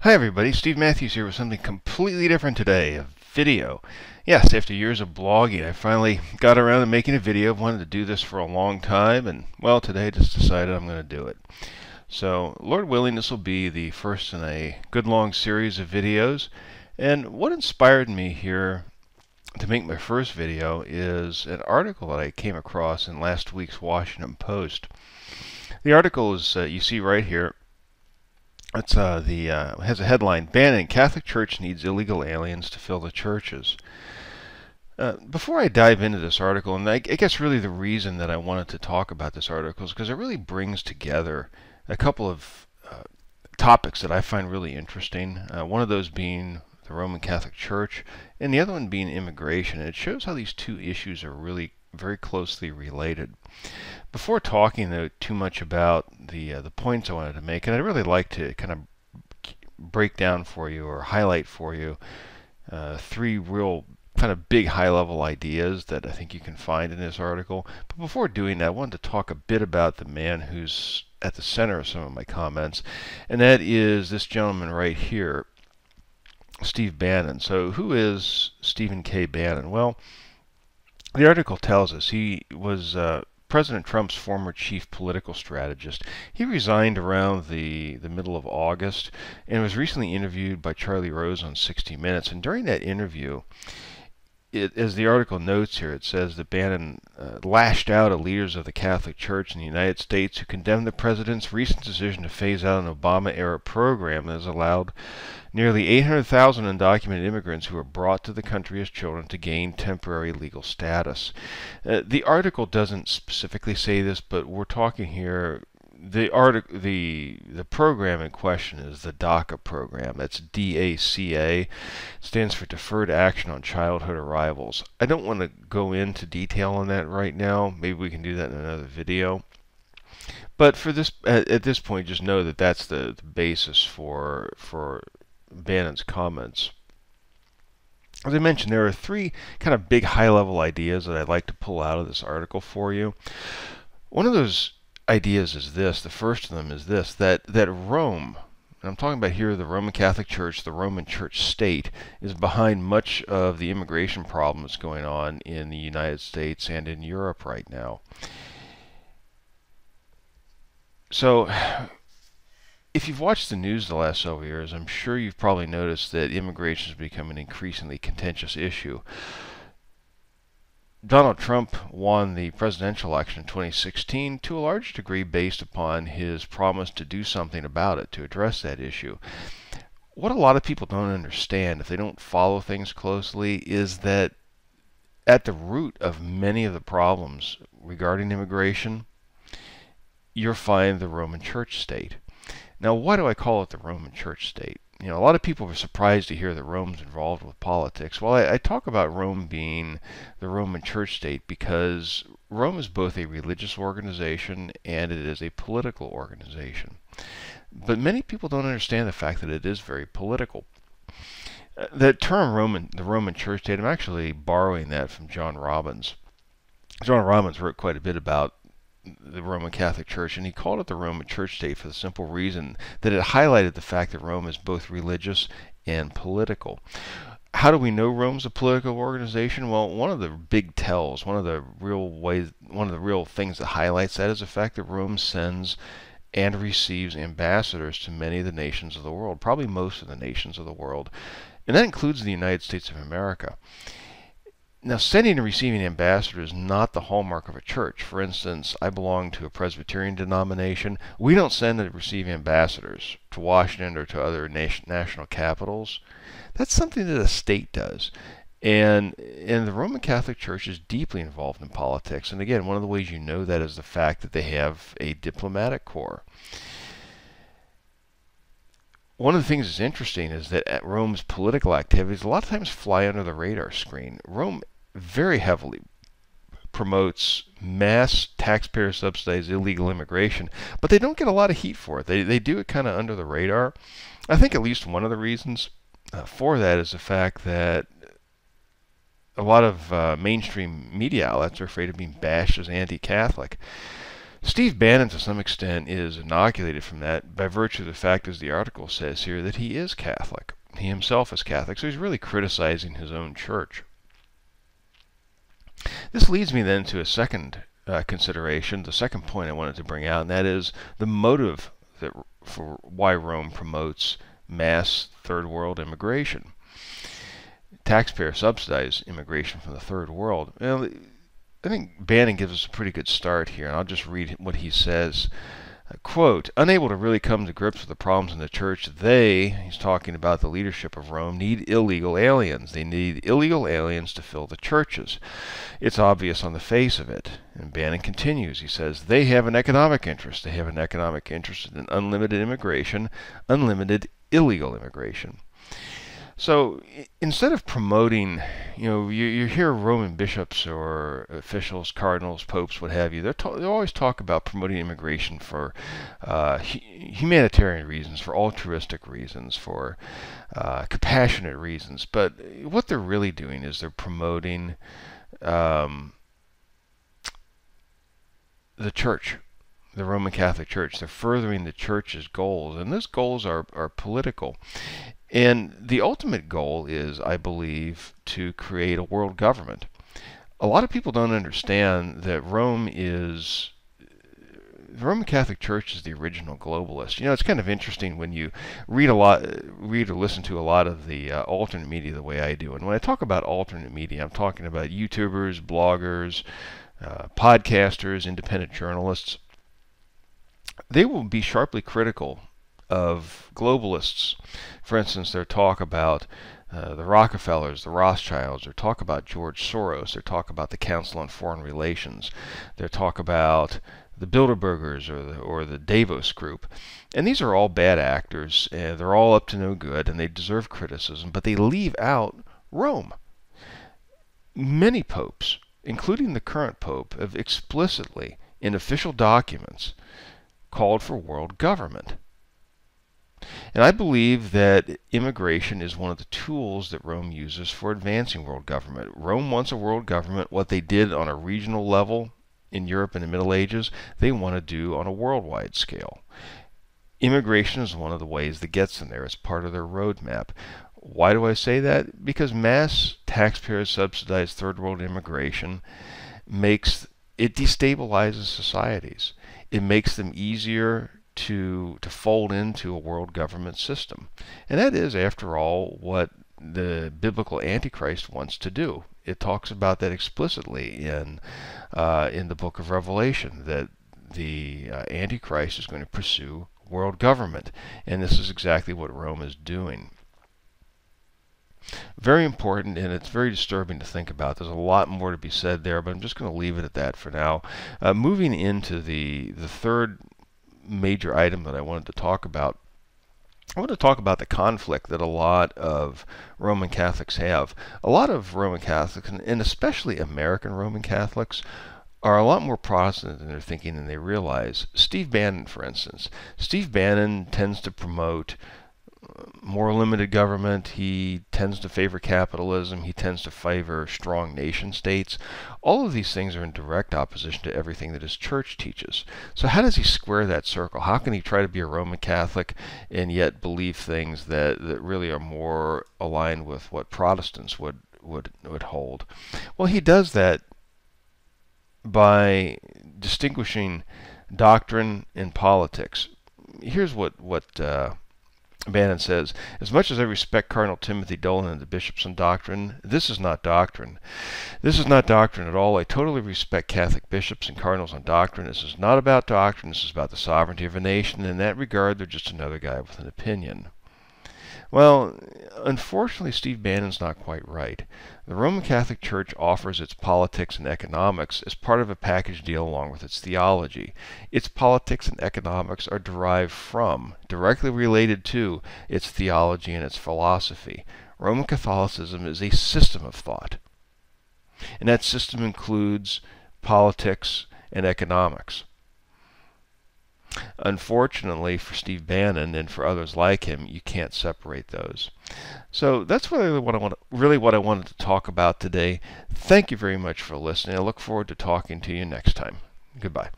Hi everybody, Steve Matthews here with something completely different today, a video. Yes, after years of blogging, I finally got around to making a video. I've wanted to do this for a long time, and well, today I just decided I'm going to do it. So, Lord willing, this will be the first in a good long series of videos. And what inspired me here to make my first video is an article that I came across in last week's Washington Post. The article is, you see right here, it's has a headline: Bannon, Catholic Church needs illegal aliens to fill the churches. Before I dive into this article, and I guess really the reason that I wanted to talk about this article is because it really brings together a couple of topics that I find really interesting. One of those being the Roman Catholic Church, and the other one being immigration. And it shows how these two issues are really very closely related. Before talking though too much about the points I wanted to make, and I'd really like to kind of break down for you or highlight for you three real kind of big high-level ideas that I think you can find in this article. But before doing that, I wanted to talk a bit about the man who's at the center of some of my comments, and that is this gentleman right here, Steve Bannon. So who is Stephen K. Bannon? Well, the article tells us he was President Trump's former chief political strategist. He resigned around the middle of August and was recently interviewed by Charlie Rose on 60 Minutes. And during that interview, as the article notes here, it says that Bannon lashed out at leaders of the Catholic Church in the United States who condemned the president's recent decision to phase out an Obama-era program that has allowed nearly 800,000 undocumented immigrants who were brought to the country as children to gain temporary legal status. The article doesn't specifically say this, but we're talking here. The program in question is the DACA program. That's DACA. It stands for Deferred Action on Childhood Arrivals. I don't want to go into detail on that right now. Maybe we can do that in another video. But for this, at this point, just know that that's the basis for Bannon's comments. As I mentioned, there are three kind of big high-level ideas that I'd like to pull out of this article for you. One of those ideas is this. The first of them is this: that Rome, and I'm talking about here the Roman Catholic Church, the Roman Church state, is behind much of the immigration problems going on in the United States and in Europe right now. So, if you've watched the news the last several years, I'm sure you've probably noticed that immigration has become an increasingly contentious issue. Donald Trump won the presidential election in 2016 to a large degree based upon his promise to do something about it, to address that issue. What a lot of people don't understand, if they don't follow things closely, is that at the root of many of the problems regarding immigration, you'll find the Roman Church state. Now, why do I call it the Roman Church state? You know, a lot of people were surprised to hear that Rome's involved with politics. Well, I talk about Rome being the Roman Church state because Rome is both a religious organization and it is a political organization. But many people don't understand the fact that it is very political. The term the Roman Church state, I'm actually borrowing that from John Robbins. John Robbins wrote quite a bit about the Roman Catholic Church, and he called it the Roman Church state for the simple reason that it highlighted the fact that Rome is both religious and political. How do we know Rome's a political organization? Well, one of the big tells, one of the real things that highlights that is the fact that Rome sends and receives ambassadors to many of the nations of the world, probably most of the nations of the world, and that includes the United States of America. Now, sending and receiving ambassadors is not the hallmark of a church. For instance, I belong to a Presbyterian denomination. We don't send and receive ambassadors to Washington or to other national capitals. That's something that a state does. And the Roman Catholic Church is deeply involved in politics. And again, one of the ways you know that is the fact that they have a diplomatic corps. One of the things that's interesting is that at Rome's political activities a lot of times fly under the radar screen. Rome very heavily promotes mass taxpayer-subsidized illegal immigration, but they don't get a lot of heat for it. They do it kind of under the radar. I think at least one of the reasons for that is the fact that a lot of mainstream media outlets are afraid of being bashed as anti-Catholic. Steve Bannon, to some extent, is inoculated from that by virtue of the fact, as the article says here, that he is Catholic. He himself is Catholic, so he's really criticizing his own church. This leads me then to a second consideration, the second point I wanted to bring out, and that is the motive for why Rome promotes mass third world immigration. Taxpayer subsidized immigration from the third world. Well, I think Bannon gives us a pretty good start here, and I'll just read what he says. Quote, unable to really come to grips with the problems in the church, he's talking about the leadership of Rome, need illegal aliens. They need illegal aliens to fill the churches. It's obvious on the face of it. And Bannon continues. He says, they have an economic interest. They have an economic interest in unlimited immigration, unlimited illegal immigration. So instead of promoting, you hear Roman bishops or officials, cardinals, popes, what have you, they always talk about promoting immigration for humanitarian reasons, for altruistic reasons, for compassionate reasons. But what they're really doing is they're promoting the church, the Roman Catholic Church. They're furthering the church's goals, and those goals are political. And the ultimate goal is, I believe, to create a world government. A lot of people don't understand that the Roman Catholic Church is the original globalist. It's kind of interesting when you read or listen to a lot of the alternate media the way I do. And when I talk about alternate media, I'm talking about YouTubers, bloggers, podcasters, independent journalists. They will be sharply critical of globalists. For instance, their talk about the Rockefellers, the Rothschilds, their talk about George Soros, their talk about the Council on Foreign Relations, their talk about the Bilderbergers or the Davos Group. And these are all bad actors, and they're all up to no good, and they deserve criticism, but they leave out Rome. Many popes, including the current pope, have explicitly, in official documents, called for world government. And I believe that immigration is one of the tools that Rome uses for advancing world government. Rome wants a world government. What they did on a regional level in Europe in the Middle Ages, they want to do on a worldwide scale. Immigration is one of the ways that gets them there. It's part of their roadmap. Why do I say that? Because mass taxpayer subsidized third world immigration destabilizes societies. It makes them easier to fold into a world government system. And that is, after all, what the biblical Antichrist wants to do. It talks about that explicitly in the book of Revelation, that the Antichrist is going to pursue world government. And this is exactly what Rome is doing. Very important, and it's very disturbing to think about. There's a lot more to be said there, but I'm just going to leave it at that for now. Moving into the third major item that I wanted to talk about. I want to talk about the conflict that a lot of Roman Catholics have. A lot of Roman Catholics, and especially American Roman Catholics, are a lot more Protestant than they're thinking and they realize. Steve Bannon, for instance. Steve Bannon tends to promote more limited government. He tends to favor capitalism. He tends to favor strong nation states. All of these things are in direct opposition to everything that his church teaches. So how does he square that circle? How can he try to be a Roman Catholic and yet believe things that really are more aligned with what Protestants would hold? Well, he does that by distinguishing doctrine and politics. Here's what Bannon says, as much as I respect Cardinal Timothy Dolan and the bishops on doctrine, this is not doctrine. This is not doctrine at all. I totally respect Catholic bishops and cardinals on doctrine. This is not about doctrine. This is about the sovereignty of a nation. In that regard, they're just another guy with an opinion. Well, unfortunately, Steve Bannon's not quite right. The Roman Catholic Church offers its politics and economics as part of a package deal along with its theology. Its politics and economics are derived from, directly related to, its theology and its philosophy. Roman Catholicism is a system of thought, and that system includes politics and economics. Unfortunately for Steve Bannon and for others like him, you can't separate those. So that's really what I wanted to talk about today. Thank you very much for listening. I look forward to talking to you next time. Goodbye.